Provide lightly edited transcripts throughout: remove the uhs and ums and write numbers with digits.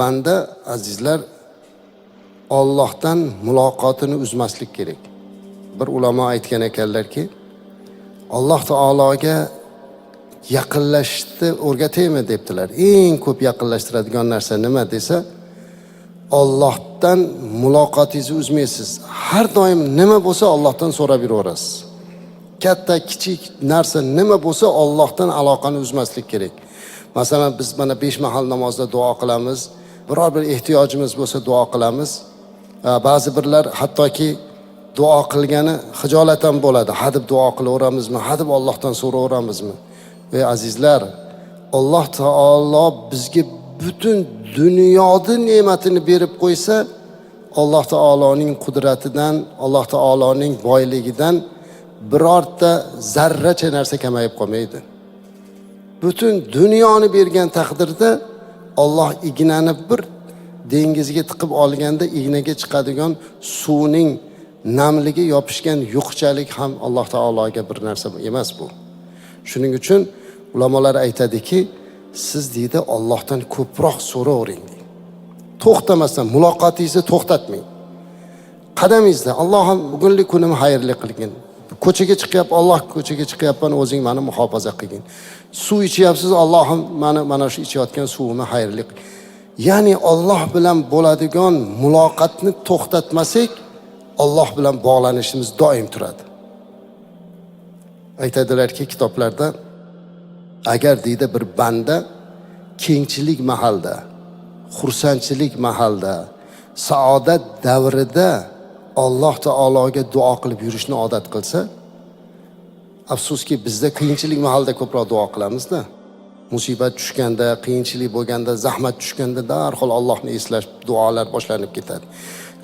banda azizlar Allohdan muloqotini uzmaslik kerak. Bir ulamo aytgan ekanlarki, Alloh taologa yaqinlashishni o'rgataymi debdilar. Eng ko'p yaqinlashtiradigan narsa nima desa, Allohdan muloqotingizni uzmaysiz. Har doim nima bo'lsa Allohdan so'rab yuraverasiz. Katta, kichik narsa nima bo'lsa Allohdan aloqani uzmaslik kerak. Masalan, biz mana 5 mahal namozda duo qilamiz. Biror bir ehtiyojimiz bo'lsa duo qilamiz. Ba'zi birlar hattoki duo qilgani hijolat ham bo'ladi. Hadib duo qilaveramizmi? Hadib Allohdan so'raveramizmi? Ve azizlar, Alloh taolo bizga bütün dunyoning ne'matini berib qo'ysa, Alloh taoloning qudratidan, Alloh taoloning boyligidan birorta zarracha narsa kamayib qolmaydi. Bütün dunyoni bergan taqdirda Alloh ignani bir dengizga tiqib olganda ignaga chiqadigan suvning namligi yopishgan yuqchalik ham Alloh taologa bir narsa emas bu. Shuning uchun ulamolar aytadiki, siz deydi Allohdan ko'proq so'ravering. To'xtamasdan muloqotingizni to'xtatmang. Qadamingizda Allohim bugunlik kunimni xayrli qilgin. Ko'chaga chiqyapman, Alloh ko'chaga chiqyapman, o'zing meni muhofaza qilgin. Suv ichyapsiz, Allohim mana shu ichayotgan suvimni xayrli qil. Ya'ni Alloh bilan bo'ladigan muloqotni to'xtatmasak, Alloh bilan bog'lanishimiz doim turadi. Aytadilarki kitoblarda, agar deydi bir banda kengchilik mahalda, xursandchilik mahalda, saodat davrida Alloh taologa duo qilib yurishni odat qilsa, afsuski bizda qiyinchilik mahalda ko'proq duo qilamizda. Musibat tushganda, qiyinchilik bo'lganda, zahmat tushganda darhol Allohni eslash duolar boshlanib ketadi.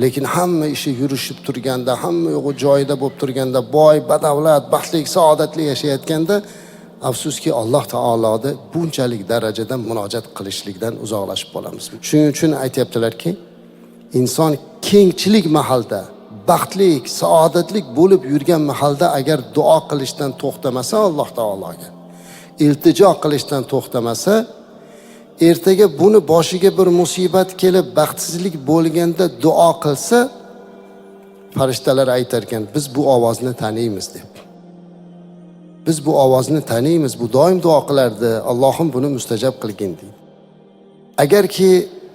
Lekin hamma ishi yurishib turganda, hamma yo'g'i joyida bo'lib turganda, boy, badavlat, baxtli, saodatli yashayotganda, afsuski Alloh taoloni bunchalik darajada murojaat qilishlikdan uzoqlashib qolamiz. Shuning uchun aytayaptilarki, inson kengchilik mahalda, baxtlik, saodatlik bo'lib yurgan mahalda agar duo qilishdan to'xtamasa Alloh taologa, iltijo qilishdan to'xtamasa, ertaga buni boshiga bir musibat kelib, baxtsizlik bo'lganda duo qilsa, farishtalar aytar ekan, biz bu ovozni taniymiz deb. Biz bu ovozni taniymiz, bu doim duo qilardi, Allohim buni mustajab qilgin deydi. Agarki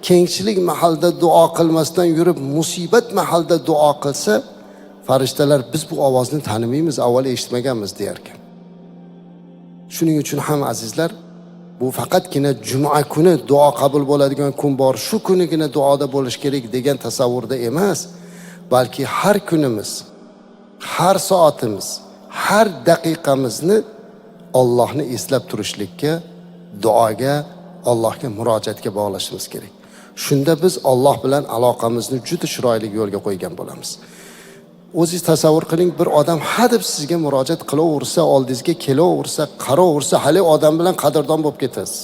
kengchilik mahalda duo qilmasdan yurib, musibat mahalda duo qilsa, farishtalar biz bu ovozni tanimaymiz, avval eshitmaganmiz der ekan. Shuning uchun ham azizlar, bu faqatgina juma kuni duo qabul bo'ladigan kun bor, shu kunigina duoda bo'lish kerak degan tasavvurda emas, balki har kunimiz, har soatimiz, har daqiqamizni Allohni eslab turishlikka, duoga, Allohga murojaatga bog'lashimiz kerak. Shunda biz Alloh bilan aloqamizni juda chiroyli yo'lga qo'ygan bo'lamiz. O'zingiz tasavvur qiling, bir odam hadeb sizga murojaat qilaversa, oldingizga kelaversa, qaraversa, hali odam bilan qadrdon bo'lib ketasiz.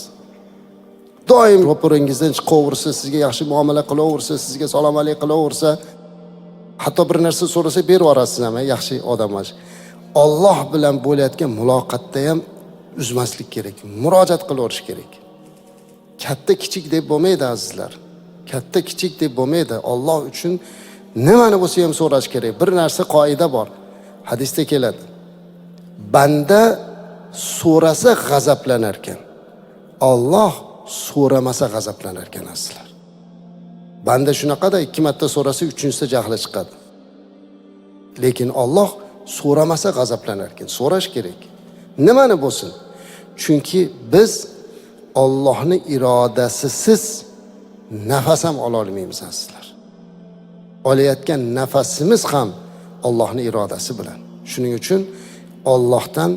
Doim ro'paringizdan chiqaversa, sizga yaxshi muomala qilaversa, sizga salom alaykum qilaversa, hatto bir narsa so'rasa berib yuborasiz ham, yaxshi odam emas. Alloh bilan bo'layotgan muloqotda ham uzmaslik kerak, murojaat qilaverish kerak. Katta kichik deb bo'lmaydi azizlar. Katta kichik deb bo'lmaydi. Alloh uchun nimani bo'lsa ham so'rash kerak. Bir narsa qoida bor. Hadisda keladi. Banda so'rasa g'azablanar ekan. Alloh so'ramasa g'azablanar ekan azizlar. Banda shunaqada 2 marta so'rasa, 3-inchisida jahli chiqadi. Lekin Alloh so'ramasa g'azablanar ekan. So'rash kerak. Nimani bo'lsin? Chunki biz Allohning irodasisiz nafas ham ola olmaymiz azizlar. Olayotgan nafasimiz ham Allohning irodasi bilan. Shuning uchun Allohdan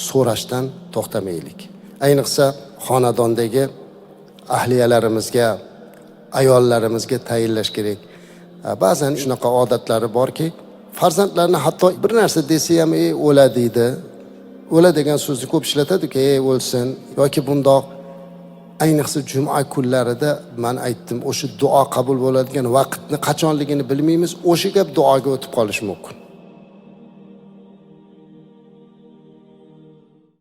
so'rashdan to'xtamaylik. Ayniqsa xonadondagi ahliyalarimizga, ayollarimizga tayinlash kerak. Ba'zan shunaqa odatlari borki, farzandlarni hatto bir narsa desa ham o'la deydi. O'la degan so'zni ko'p ishlatadi-ku, o'lsin yoki bundoq. Ayniqsa juma kunlarida men aytdim, o'sha duo qabul bo'ladigan vaqtni qachonligini bilmaymiz, o'sha gap duoga o'tib qolishi mumkin.